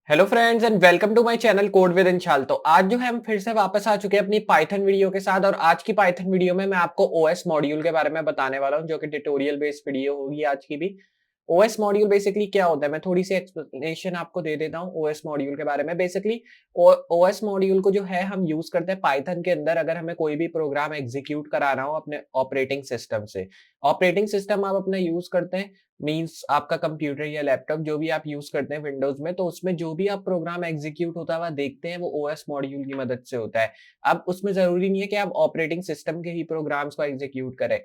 Hello friends and welcome to my channel code with Inshal. तो आज जो है हम फिर से वापस आ चुके हैं अपनी पाइथन वीडियो के साथ। और आज की पाइथन वीडियो में मैं आपको ओएस मॉड्यूल के बारे में बताने वाला हूं, जो कि ट्यूटोरियल बेस्ड वीडियो होगी आज की भी। ओएस मॉड्यूल बेसिकली क्या होता है, मैं थोड़ी सी एक्सप्लेनेशन आपको दे देता हूँ ओएस मॉड्यूल के बारे में। बेसिकली ओएस मॉड्यूल को जो है हम यूज करते हैं पाइथन के अंदर, अगर हमें कोई भी प्रोग्राम एग्जीक्यूट कराना हो अपने ऑपरेटिंग सिस्टम से। ऑपरेटिंग सिस्टम आप अपना यूज करते हैं, मीन्स आपका कंप्यूटर या लैपटॉप जो भी आप यूज करते हैं विंडोज में, तो उसमें जो भी आप प्रोग्राम एग्जीक्यूट होता हुआ देखते हैं वो ओएस मॉड्यूल की मदद से होता है। अब उसमें जरूरी नहीं है कि आप ऑपरेटिंग सिस्टम के ही प्रोग्राम्स को एग्जीक्यूट करें।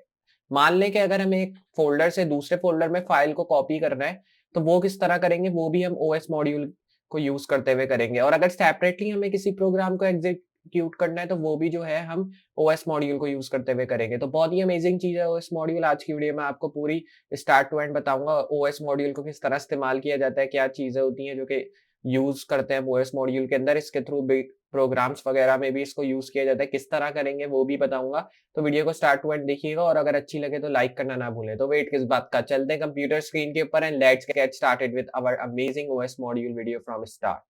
मान लें कि अगर हमें एक फोल्डर से दूसरे फोल्डर में फाइल को कॉपी करना है, तो वो किस तरह करेंगे, वो भी हम ओएस मॉड्यूल को यूज करते हुए करेंगे। और अगर सेपरेटली हमें किसी प्रोग्राम को एग्जीक्यूट करना है, तो वो भी जो है हम ओएस मॉड्यूल को यूज करते हुए करेंगे। तो बहुत ही अमेजिंग चीज है ओएस मॉड्यूल। आज की वीडियो में आपको पूरी स्टार्ट टू एंड बताऊंगा ओएस मॉड्यूल को किस तरह इस्तेमाल किया जाता है, क्या चीजें होती हैं जो कि यूज करते हैं ओएस मॉड्यूल के अंदर, इसके थ्रू प्रोग्राम्स वगैरह में भी इसको यूज किया जाता है, किस तरह करेंगे वो भी बताऊंगा। तो वीडियो को स्टार्ट टू एंड देखिएगा और अगर अच्छी लगे तो लाइक करना ना भूलें। तो वेट किस बात का, चलते हैं कंप्यूटर स्क्रीन के ऊपर and let's get started with our amazing OS module video from start.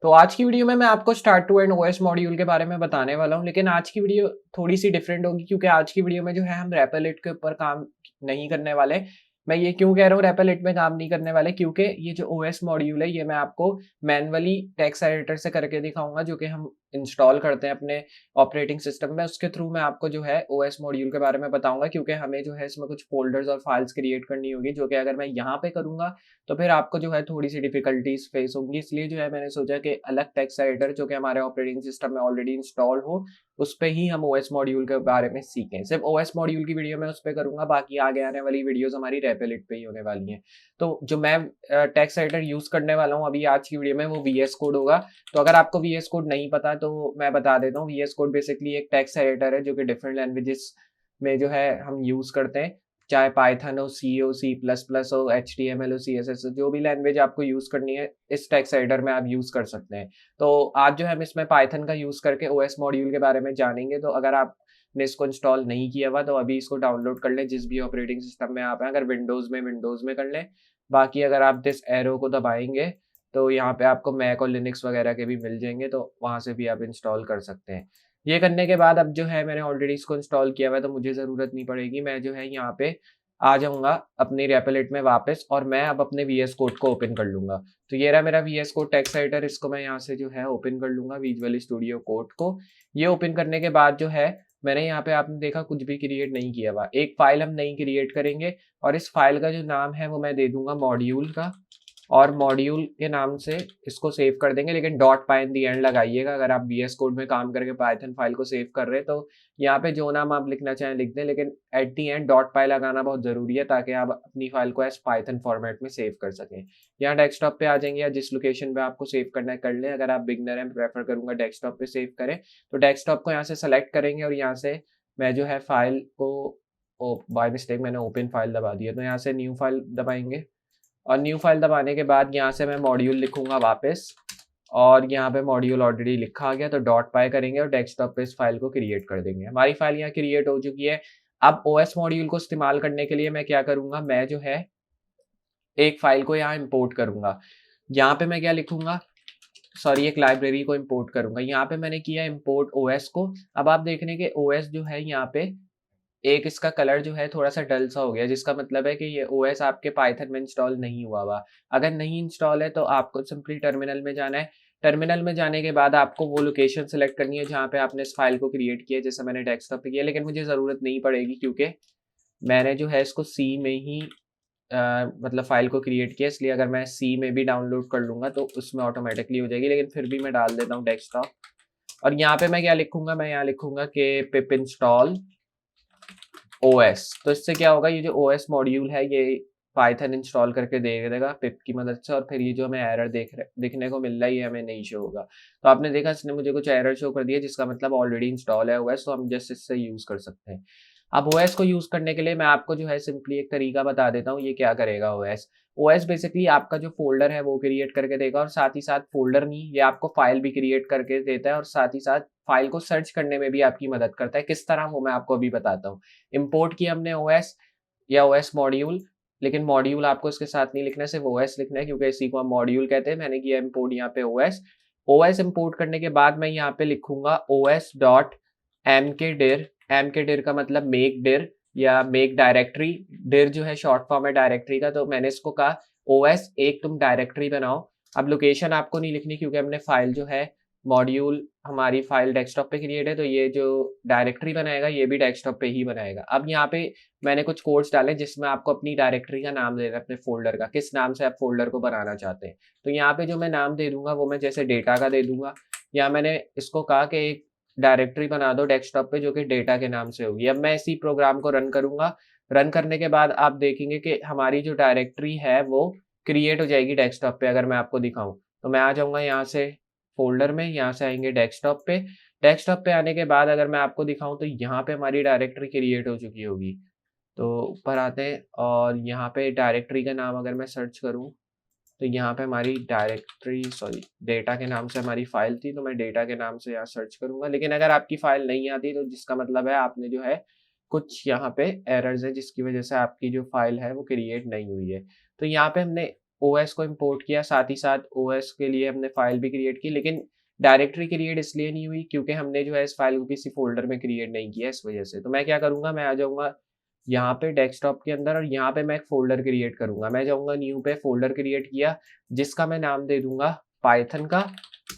तो आज की वीडियो में मैं आपको start to end OS module के बारे में बताने वाला हूं, लेकिन आज की वीडियो थोड़ी सी डिफरेंट होगी क्योंकि आज की वीडियो में जो है हम रेपलिट के ऊपर काम नहीं करने वाले। मैं ये क्यों कह रहा हूँ रेपलिट में काम नहीं करने वाले, क्योंकि ये जो ओएस मॉड्यूल है ये मैं आपको मैन्युअली टेक्स्ट एडिटर से करके दिखाऊंगा, जो कि हम इंस्टॉल करते हैं अपने ऑपरेटिंग सिस्टम में। उसके थ्रू मैं आपको जो है ओएस मॉड्यूल के बारे में बताऊंगा, क्योंकि हमें जो है इसमें कुछ फोल्डर्स और फाइल्स क्रिएट करनी होगी, जो कि अगर मैं यहाँ पे करूंगा तो फिर आपको जो है थोड़ी सी डिफिकल्टीज फेस होंगी। इसलिए जो है मैंने सोचा कि अलग टेक्स्ट एडिटर जो कि हमारे ऑपरेटिंग सिस्टम में ऑलरेडी इंस्टॉल हो, उस पे ही हम ओएस मॉड्यूल के बारे में सीखें। सिर्फ ओएस मॉड्यूल की वीडियो मैं उस पर करूंगा, बाकी आगे आने वाली वीडियोस हमारी रेपलिट पे ही होने वाली हैं। तो जो मैं टेक्स्ट एडिटर यूज करने वाला हूँ अभी आज की वीडियो में वो वीएस कोड होगा। तो अगर आपको वीएस कोड नहीं पता तो मैं बता देता हूँ। वीएस कोड बेसिकली एक टेक्स्ट एडिटर है जो कि डिफरेंट लैंग्वेजेस में जो है हम यूज करते हैं, चाहे पाइथन हो, सी हो, सी प्लस प्लस हो, HTML हो, CSS हो, जो भी लैंग्वेज आपको यूज करनी है इस टेक्स्ट एडिटर में आप यूज कर सकते हैं। तो आज जो है हम इसमें पाइथन का यूज करके ओएस मॉड्यूल के बारे में जानेंगे। तो अगर आपने इसको इंस्टॉल नहीं किया हुआ तो अभी इसको डाउनलोड कर लें, जिस भी ऑपरेटिंग सिस्टम में आप हैं। अगर विंडोज में कर लें, बाकी अगर आप दिस एरो को दबाएंगे तो यहाँ पे आपको मैक और लिनक्स वगैरह के भी मिल जाएंगे, तो वहां से भी आप इंस्टॉल कर सकते हैं। ये करने के बाद अब जो है मैंने ऑलरेडी इसको इंस्टॉल किया हुआ है तो मुझे ज़रूरत नहीं पड़ेगी। मैं जो है यहाँ पे आ जाऊँगा अपनी रेपलिट में वापस और मैं अब अपने वीएस कोड को ओपन कर लूँगा। तो ये रहा मेरा वीएस कोड टेक्स्ट एडिटर, इसको मैं यहाँ से जो है ओपन कर लूँगा, विजुअल स्टूडियो कोड को। ये ओपन करने के बाद जो है मैंने यहाँ पे आपने देखा कुछ भी क्रिएट नहीं किया हुआ, एक फाइल हम नहीं क्रिएट करेंगे और इस फाइल का जो नाम है वो मैं दे दूंगा मॉड्यूल का, और मॉड्यूल के नाम से इसको सेव कर देंगे। लेकिन dot pi in the and लगाइएगा अगर आप वीएस कोड में काम करके पाइथन फाइल को सेव कर रहे हैं। तो यहाँ पे जो नाम आप लिखना चाहें लिख दें, लेकिन एट दी एंड डॉट पाई लगाना बहुत जरूरी है ताकि आप अपनी फाइल को एज पाइथन फॉर्मेट में सेव कर सकें। यहाँ डेस्कटॉप पे आ जाएंगे या जिस लोकेशन पे आपको सेव करना है कर लें। अगर आप बिगनर हैं प्रेफर करूंगा डेस्कटॉप पे सेव करें। तो डेस्कटॉप को यहाँ से सेलेक्ट करेंगे और यहाँ से मैं जो है फाइल को, बाय मिस्टेक मैंने ओपन फाइल दबा दिया, तो यहाँ से न्यू फाइल दबाएंगे और न्यू फाइल दबाने के बाद यहाँ से मैं मॉड्यूल लिखूंगा वापस, और यहाँ पे मॉड्यूल ऑलरेडी लिखा आ गया तो डॉट पाई करेंगे और डेस्कटॉप पे इस फाइल को क्रिएट कर देंगे। हमारी फाइल यहाँ क्रिएट हो चुकी है। अब ओएस मॉड्यूल को इस्तेमाल करने के लिए मैं क्या करूंगा, मैं जो है एक फाइल को यहाँ इंपोर्ट करूंगा। यहाँ पे मैं क्या लिखूंगा, सॉरी एक लाइब्रेरी को इंपोर्ट करूंगा। यहाँ पे मैंने किया इंपोर्ट ओएस को। अब आप देख रहे हैं कि ओएस जो है यहाँ पे एक इसका कलर जो है थोड़ा सा डल सा हो गया, जिसका मतलब है कि ये ओएस आपके पाइथन में इंस्टॉल नहीं हुआ हुआ। अगर नहीं इंस्टॉल है तो आपको सिंपली टर्मिनल में जाना है। टर्मिनल में जाने के बाद आपको वो लोकेशन सेलेक्ट करनी है जहाँ पे आपने इस फाइल को क्रिएट किया, जैसे मैंने डेस्कटॉप पे किया, लेकिन मुझे ज़रूरत नहीं पड़ेगी क्योंकि मैंने जो है इसको सी में ही मतलब फाइल को क्रिएट किया। इसलिए अगर मैं सी में भी डाउनलोड कर लूँगा तो उसमें ऑटोमेटिकली हो जाएगी, लेकिन फिर भी मैं डाल देता हूँ डेस्कटॉप। और यहाँ पे मैं क्या लिखूंगा, मैं यहाँ लिखूंगा कि पिप इंस्टॉल ओएस। तो इससे क्या होगा, ये जो ओएस मॉड्यूल है ये पाइथन इंस्टॉल करके दे देगा पिप की मदद से, और फिर ये जो हमें एरर देखने को मिल रहा है ये हमें नहीं शो होगा। तो आपने देखा इसने मुझे कुछ एरर शो कर दिया, जिसका मतलब ऑलरेडी इंस्टॉल है ओएस, तो हम जस्ट इससे यूज कर सकते हैं। अब ओएस को यूज करने के लिए मैं आपको जो है सिंपली एक तरीका बता देता हूँ। ये क्या करेगा ओएस, ओएस बेसिकली आपका जो फोल्डर है वो क्रिएट करके देगा, और साथ ही साथ फोल्डर नहीं, ये आपको फाइल भी क्रिएट करके देता है, और साथ ही साथ फाइल को सर्च करने में भी आपकी मदद करता है। किस तरह वो मैं आपको अभी बताता हूँ। इंपोर्ट किया हमने ओएस या ओएस मॉड्यूल, लेकिन मॉड्यूल आपको इसके साथ नहीं लिखना है, सिर्फ ओएस लिखना है क्योंकि इसी को हम मॉड्यूल कहते हैं। मैंने किया इंपोर्ट यहाँ पे ओएस। ओएस इंपोर्ट करने के बाद मैं यहाँ पे लिखूंगा ओएस डॉट mkdir। mkdir का मतलब मेक डिर या मेक डायरेक्टरी। डिर जो है शॉर्ट फॉर्म है डायरेक्टरी का, तो मैंने इसको कहा ओएस एक तुम डायरेक्टरी बनाओ। अब लोकेशन आपको नहीं लिखनी क्योंकि हमने फाइल जो है मॉड्यूल हमारी फाइल डेस्कटॉप पे क्रिएट है, तो ये जो डायरेक्टरी बनाएगा ये भी डेस्कटॉप पे ही बनाएगा। अब यहाँ पे मैंने कुछ कोड्स डाले जिसमें आपको अपनी डायरेक्टरी का नाम देना है, अपने फोल्डर का, किस नाम से आप फोल्डर को बनाना चाहते हैं। तो यहाँ पे जो मैं नाम दे दूंगा वो मैं जैसे डेटा का दे दूंगा, या मैंने इसको कहा कि एक डायरेक्टरी बना दो डेस्कटॉप पे जो कि डेटा के नाम से होगी। अब मैं इसी प्रोग्राम को रन करूंगा। रन करने के बाद आप देखेंगे कि हमारी जो डायरेक्टरी है वो क्रिएट हो जाएगी डेस्कटॉप पे। अगर मैं आपको दिखाऊं तो मैं आ जाऊंगा यहाँ से फोल्डर में, यहाँ से आएंगे डेस्कटॉप पे। डेस्कटॉप पे आने के बाद अगर मैं आपको दिखाऊं तो यहाँ पे हमारी डायरेक्टरी क्रिएट हो चुकी होगी। तो ऊपर आते हैं और यहाँ पे डायरेक्टरी का नाम अगर मैं सर्च करूँ तो यहाँ पे हमारी डायरेक्टरी डेटा के नाम से हमारी फाइल थी, तो मैं डेटा के नाम से यहाँ सर्च करूंगा। लेकिन अगर आपकी फाइल नहीं आती तो जिसका मतलब है आपने जो है कुछ यहाँ पे एरर्स है जिसकी वजह से आपकी जो फाइल है वो क्रिएट नहीं हुई है। तो यहाँ पे हमने ओएस को इम्पोर्ट किया, साथ ही साथ ओएस के लिए हमने फाइल भी क्रिएट की, लेकिन डायरेक्टरी क्रिएट इसलिए नहीं हुई क्योंकि हमने जो है इस फाइल को किसी फोल्डर में क्रिएट नहीं किया इस वजह से। तो मैं क्या करूंगा, मैं आ जाऊंगा यहाँ पे डेस्कटॉप के अंदर और यहाँ पे मैं एक फोल्डर क्रिएट करूंगा। मैं जाऊंगा न्यू पे, फोल्डर क्रिएट किया जिसका मैं नाम दे दूंगा पाइथन का।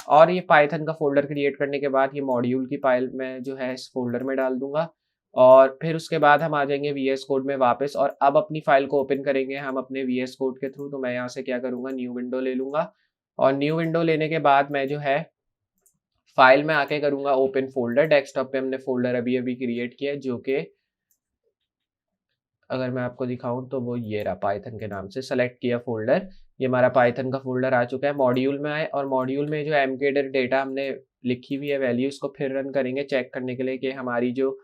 और ये पाइथन का फोल्डर क्रिएट करने के बाद ये मॉड्यूल की फाइल में जो है इस फोल्डर में डाल दूंगा। और फिर उसके बाद हम आ जाएंगे वीएस कोड में वापस, और अब अपनी फाइल को ओपन करेंगे हम अपने वीएस कोड के थ्रू। तो मैं यहाँ से क्या करूंगा, न्यू विंडो ले लूंगा, और न्यू विंडो लेने के बाद मैं जो है फाइल में आके करूंगा ओपन फोल्डर। डेस्कटॉप पे हमने फोल्डर अभी अभी क्रिएट किया है जो कि अगर मैं आपको दिखाऊं तो वो ये रहा, पाइथन के नाम से सेलेक्ट किया फोल्डर। ये हमारा पाइथन का फोल्डर आ चुका है। मॉड्यूल में आए और मॉड्यूल में जो mkdir डेटा हमने लिखी हुई है वैल्यू, इसको फिर रन करेंगे चेक करने के लिए कि हमारी जो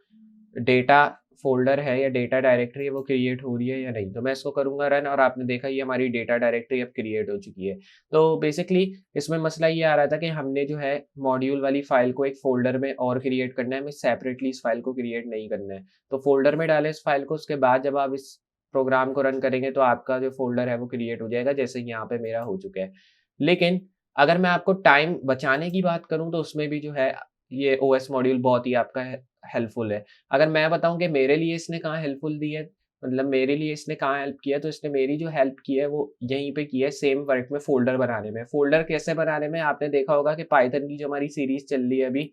डेटा फोल्डर है या डेटा डायरेक्टरी है वो क्रिएट हो रही है या नहीं। तो मैं इसको करूंगा रन, और आपने देखा ये हमारी डेटा डायरेक्टरी अब क्रिएट हो चुकी है। तो बेसिकली इसमें मसला ये आ रहा था कि हमने जो है मॉड्यूल वाली फाइल को एक फोल्डर में और क्रिएट करना है, हमें सेपरेटली इस फाइल को क्रिएट नहीं करना है। तो फोल्डर में डालें इस फाइल को, उसके बाद जब आप इस प्रोग्राम को रन करेंगे तो आपका जो फोल्डर है वो क्रिएट हो जाएगा, जैसे यहाँ पे मेरा हो चुका है। लेकिन अगर मैं आपको टाइम बचाने की बात करूं तो उसमें भी जो है ये ओएस मॉड्यूल बहुत ही आपका हेल्पफुल है। अगर मैं बताऊं कि मेरे लिए इसने कहाँ हेल्पफुल दी है, मतलब मेरे लिए इसने कहाँ हेल्प किया, तो इसने मेरी जो हेल्प की है वो यहीं पे की है, सेम वर्क में फोल्डर बनाने में। फोल्डर कैसे बनाने में आपने देखा होगा कि पाइथन की जो हमारी सीरीज चल रही है अभी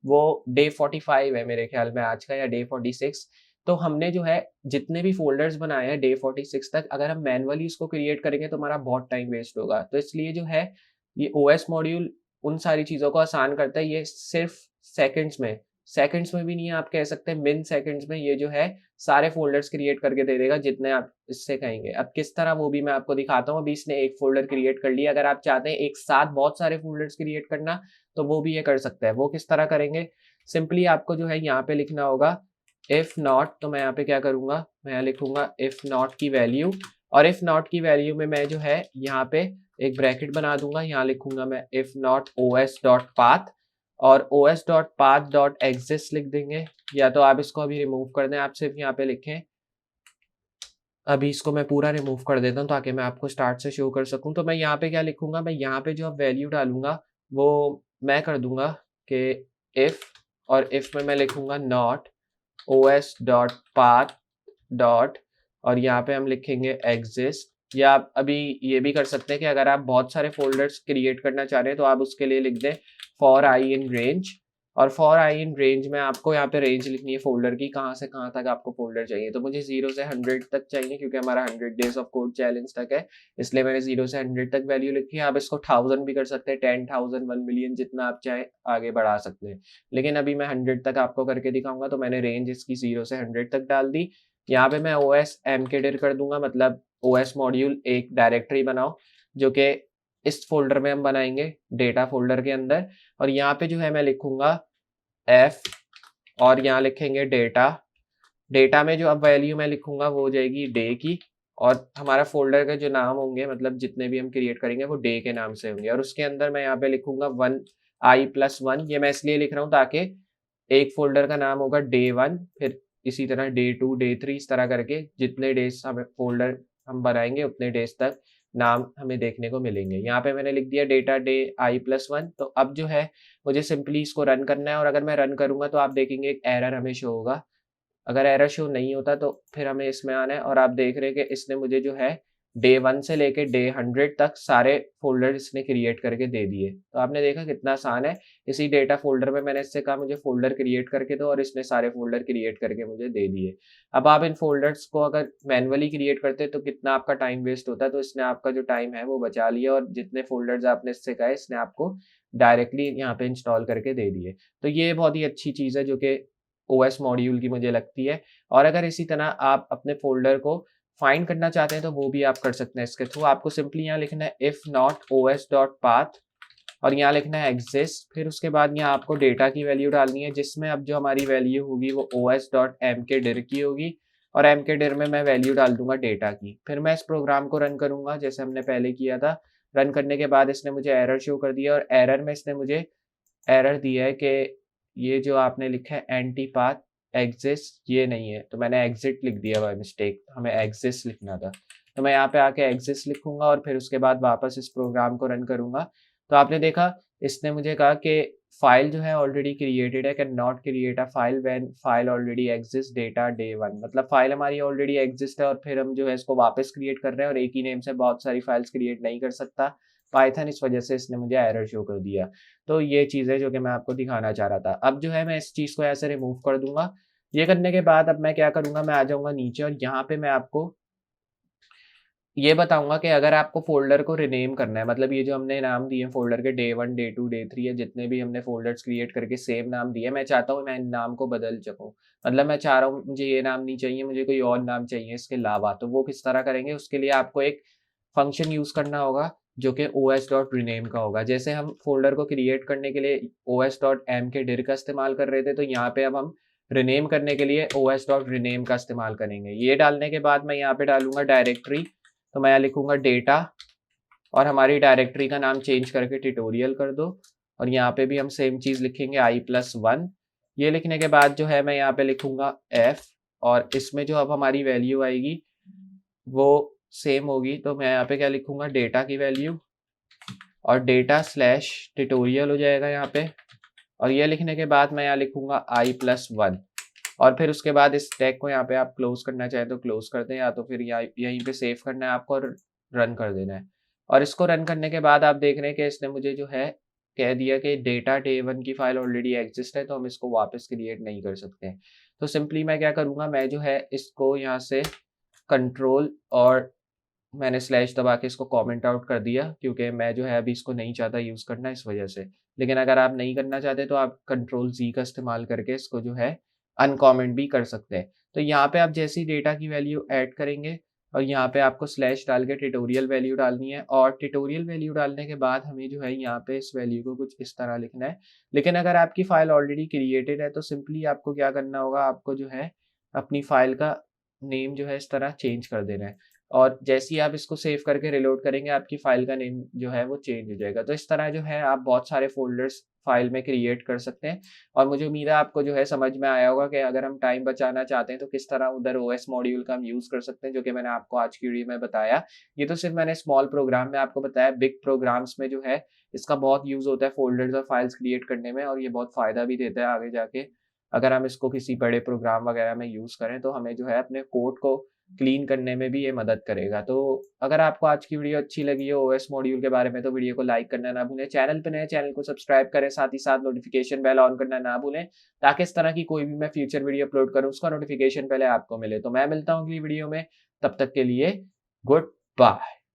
वो डे 45 है मेरे ख्याल में आज का, या डे 46। तो हमने जो है जितने भी फोल्डर्स बनाए हैं डे 46 तक, अगर हम मैनुअली इसको क्रिएट करेंगे तो हमारा बहुत टाइम वेस्ट होगा। तो इसलिए जो है ये ओएस मॉड्यूल उन सारी चीज़ों को आसान करता है। ये सिर्फ सेकंड्स में भी नहीं है, आप कह सकते हैं मिन सेकंड्स में ये जो है सारे फोल्डर्स क्रिएट करके दे देगा जितने आप इससे कहेंगे। अब किस तरह वो भी मैं आपको दिखाता हूँ। अभी इसने एक फोल्डर क्रिएट कर लिया, अगर आप चाहते हैं एक साथ बहुत सारे फोल्डर्स क्रिएट करना तो वो भी ये कर सकता है। वो किस तरह करेंगे, सिंपली आपको जो है यहाँ पे लिखना होगा इफ नॉट। तो मैं यहाँ पे क्या करूंगा, मैं यहाँ लिखूंगा इफ नॉट की वैल्यू, और इफ नॉट की वैल्यू में मैं जो है यहाँ पे एक ब्रैकेट बना दूंगा, यहाँ लिखूंगा मैं if not os dot path, और os dot path dot exist लिख देंगे। या तो आप इसको अभी रिमूव कर दें, आप सिर्फ यहाँ पे लिखें। अभी इसको मैं पूरा रिमूव कर देता हूँ ताकि मैं आपको स्टार्ट से शो कर सकूँ। तो मैं यहाँ पे क्या लिखूंगा, मैं यहाँ पे जो वैल्यू डालूंगा वो मैं कर दूंगा कि इफ, और इफ में मैं लिखूंगा not os dot path dot, और यहाँ पे हम लिखेंगे एग्जिस्ट। या आप अभी ये भी कर सकते हैं कि अगर आप बहुत सारे फोल्डर्स क्रिएट करना चाह रहे हैं तो आप उसके लिए लिख दें फॉर आई इन रेंज, और फॉर आई इन रेंज में आपको यहाँ पे रेंज लिखनी है फोल्डर की, कहाँ से कहाँ तक आपको फोल्डर चाहिए। तो मुझे 0 से 100 तक चाहिए क्योंकि हमारा 100 डेज ऑफ कोड चैलेंज तक है, इसलिए मैंने 0 से 100 तक वैल्यू लिखी है। आप इसको 1000 भी कर सकते हैं, 10,000, 1 मिलियन, जितना आप चाहे आगे बढ़ा सकते हैं। लेकिन अभी मैं 100 तक आपको करके दिखाऊंगा, तो मैंने रेंज इसकी 0 से 100 तक डाल दी। यहाँ पे मैं ओएस mkdir कर दूंगा, मतलब ओएस मॉड्यूल एक डायरेक्टरी बनाओ जो कि इस फोल्डर में हम बनाएंगे डेटा फोल्डर के अंदर। और यहाँ पे जो है मैं लिखूंगा f, और यहाँ लिखेंगे डेटा। डेटा में जो अब वैल्यू मैं लिखूंगा वो हो जाएगी डे की, और हमारा फोल्डर के जो नाम होंगे मतलब जितने भी हम क्रिएट करेंगे वो डे के नाम से होंगे। और उसके अंदर मैं यहाँ पे लिखूंगा 1i+1। ये मैं इसलिए लिख रहा हूँ ताकि एक फोल्डर का नाम होगा day 1, फिर इसी तरह day 2, day 3, इस तरह करके जितने डेज हमें फोल्डर हम बनाएंगे उतने डेज तक नाम हमें देखने को मिलेंगे। यहाँ पे मैंने लिख दिया डेटा डे i+1। तो अब जो है मुझे सिंपली इसको रन करना है, और अगर मैं रन करूंगा तो आप देखेंगे एक एरर हमें शो होगा। अगर एरर शो नहीं होता तो फिर हमें इसमें आना है, और आप देख रहे हैं कि इसने मुझे जो है डे 1 से लेके डे 100 तक सारे फोल्डर इसने क्रिएट करके दे दिए। तो आपने देखा कितना आसान है। इसी डेटा फोल्डर में मैंने इससे कहा मुझे फोल्डर क्रिएट करके दो, और इसने सारे फोल्डर क्रिएट करके मुझे दे दिए। अब आप इन फोल्डर्स को अगर मैनुअली क्रिएट करते तो कितना आपका टाइम वेस्ट होता है। तो इसने आपका जो टाइम है वो बचा लिया, और जितने फोल्डर्स आपने इससे कहा इसने आपको डायरेक्टली यहाँ पे इंस्टॉल करके दे दिए। तो ये बहुत ही अच्छी चीज़ है जो कि ओएस मॉड्यूल की मुझे लगती है। और अगर इसी तरह आप अपने फोल्डर को फाइंड करना चाहते हैं तो वो भी आप कर सकते हैं इसके थ्रू। आपको सिंपली यहाँ लिखना है इफ नॉट os.path, और यहाँ लिखना है एग्जिस्ट। फिर उसके बाद यहाँ आपको डेटा की वैल्यू डालनी है, जिसमें अब जो हमारी वैल्यू होगी वो os.mkdir की होगी, और mkdir में मैं वैल्यू डाल दूंगा डेटा की। फिर मैं इस प्रोग्राम को रन करूंगा जैसे हमने पहले किया था। रन करने के बाद इसने मुझे एरर शो कर दिया, और एरर में इसने मुझे एरर दिया है कि ये जो आपने लिखा है एंटी पाथ एग्जिस्ट, ये नहीं है। तो मैंने एग्जिट लिख दिया बाय मिस्टेक, हमें एग्जिस्ट लिखना था। तो मैं यहाँ पे आके एग्जिस्ट लिखूंगा, और फिर उसके बाद वापस इस प्रोग्राम को रन करूंगा। तो आपने देखा इसने मुझे कहा कि फाइल जो है ऑलरेडी क्रिएटेड है, can not create a file when file already exist data day 1। मतलब फाइल हमारी ऑलरेडी एग्जिस्ट है, और फिर हम जो है इसको वापस क्रिएट कर रहे हैं, और एक ही नेम से बहुत सारी फाइल्स क्रिएट नहीं कर सकता पाइथन। इस वजह से इसने मुझे एरर शो कर दिया। तो ये चीज़ है जो कि मैं आपको दिखाना चाह रहा था। अब जो है मैं इस चीज़ को ऐसे रिमूव कर दूंगा। ये करने के बाद अब मैं क्या करूंगा, मैं आ जाऊंगा नीचे, और यहाँ पे मैं आपको ये बताऊंगा कि अगर आपको फोल्डर को रिनेम करना है, मतलब ये जो हमने नाम दिए फोल्डर के डे 1 डे 2 डे 3 या जितने भी हमने फोल्डर्स क्रिएट करके सेम नाम दिए, मैं चाहता हूँ मैं इन नाम को बदल सकूँ। मतलब मैं चाह रहा हूँ मुझे ये नाम नहीं चाहिए, मुझे कोई और नाम चाहिए इसके अलावा। तो वो किस तरह करेंगे, उसके लिए आपको एक फंक्शन यूज करना होगा जो कि os.rename का होगा। जैसे हम फोल्डर को क्रिएट करने के लिए os.mkdir का इस्तेमाल कर रहे थे, तो यहाँ पे अब हम रिनेम करने के लिए os.rename का इस्तेमाल करेंगे। ये डालने के बाद मैं यहाँ पे डालूंगा डायरेक्टरी। तो मैं यहाँ लिखूंगा डेटा, और हमारी डायरेक्टरी का नाम चेंज करके ट्यूटोरियल कर दो, और यहाँ पे भी हम सेम चीज लिखेंगे i+1। ये लिखने के बाद जो है मैं यहाँ पे लिखूंगा f, और इसमें जो अब हमारी वैल्यू आएगी वो सेम होगी। तो मैं यहाँ पे क्या लिखूंगा, डेटा की वैल्यू, और डेटा स्लैश ट्यूटोरियल हो जाएगा यहाँ पे। और ये लिखने के बाद मैं यहाँ लिखूंगा i+1, और फिर उसके बाद इस टैग को यहाँ पे आप क्लोज करना चाहें तो क्लोज कर दें, या तो फिर यहीं पे सेव करना है आपको और रन कर देना है। और इसको रन करने के बाद आप देख रहे हैं कि इसने मुझे जो है कह दिया कि डेटा डे 1 की फाइल ऑलरेडी एग्जिस्ट है, तो हम इसको वापस क्रिएट नहीं कर सकते। तो सिंपली मैं क्या करूँगा, मैं जो है इसको यहाँ से कंट्रोल और मैंने स्लैश दबा के इसको कमेंट आउट कर दिया, क्योंकि मैं जो है अभी इसको नहीं चाहता यूज़ करना इस वजह से। लेकिन अगर आप नहीं करना चाहते तो आप कंट्रोल Z का इस्तेमाल करके इसको जो है अनकमेंट भी कर सकते हैं। तो यहाँ पे आप जैसे ही डेटा की वैल्यू ऐड करेंगे, और यहाँ पे आपको स्लैश डाल के ट्यूटोरियल वैल्यू डालनी है, और ट्यूटोरियल वैल्यू डालने के बाद हमें जो है यहाँ पे इस वैल्यू को कुछ इस तरह लिखना है। लेकिन अगर आपकी फाइल ऑलरेडी क्रिएटेड है तो सिंपली आपको क्या करना होगा, आपको जो है अपनी फाइल का नेम जो है इस तरह चेंज कर देना है, और जैसे ही आप इसको सेव करके रिलोड करेंगे आपकी फाइल का नेम जो है वो चेंज हो जाएगा। तो इस तरह जो है आप बहुत सारे फोल्डर्स फाइल में क्रिएट कर सकते हैं। और मुझे उम्मीद है आपको जो है समझ में आया होगा कि अगर हम टाइम बचाना चाहते हैं तो किस तरह उधर ओएस मॉड्यूल का हम यूज कर सकते हैं, जो कि मैंने आपको आज की वीडियो में बताया। ये तो सिर्फ मैंने स्मॉल प्रोग्राम में आपको बताया, बिग प्रोग्राम्स में जो है इसका बहुत यूज होता है फोल्डर्स और फाइल्स क्रिएट करने में, और ये बहुत फायदा भी देता है आगे जाके। अगर हम इसको किसी बड़े प्रोग्राम वगैरह में यूज करें तो हमें जो है अपने कोड को क्लीन करने में भी ये मदद करेगा। तो अगर आपको आज की वीडियो अच्छी लगी हो ओएस मॉड्यूल के बारे में तो वीडियो को लाइक करना ना भूलें, चैनल पे नए चैनल को सब्सक्राइब करें, साथ ही साथ नोटिफिकेशन बेल ऑन करना ना भूलें, ताकि इस तरह की कोई भी मैं फ्यूचर वीडियो अपलोड करूं उसका नोटिफिकेशन पहले आपको मिले। तो मैं मिलता हूँ अगली वीडियो में, तब तक के लिए गुड बाय।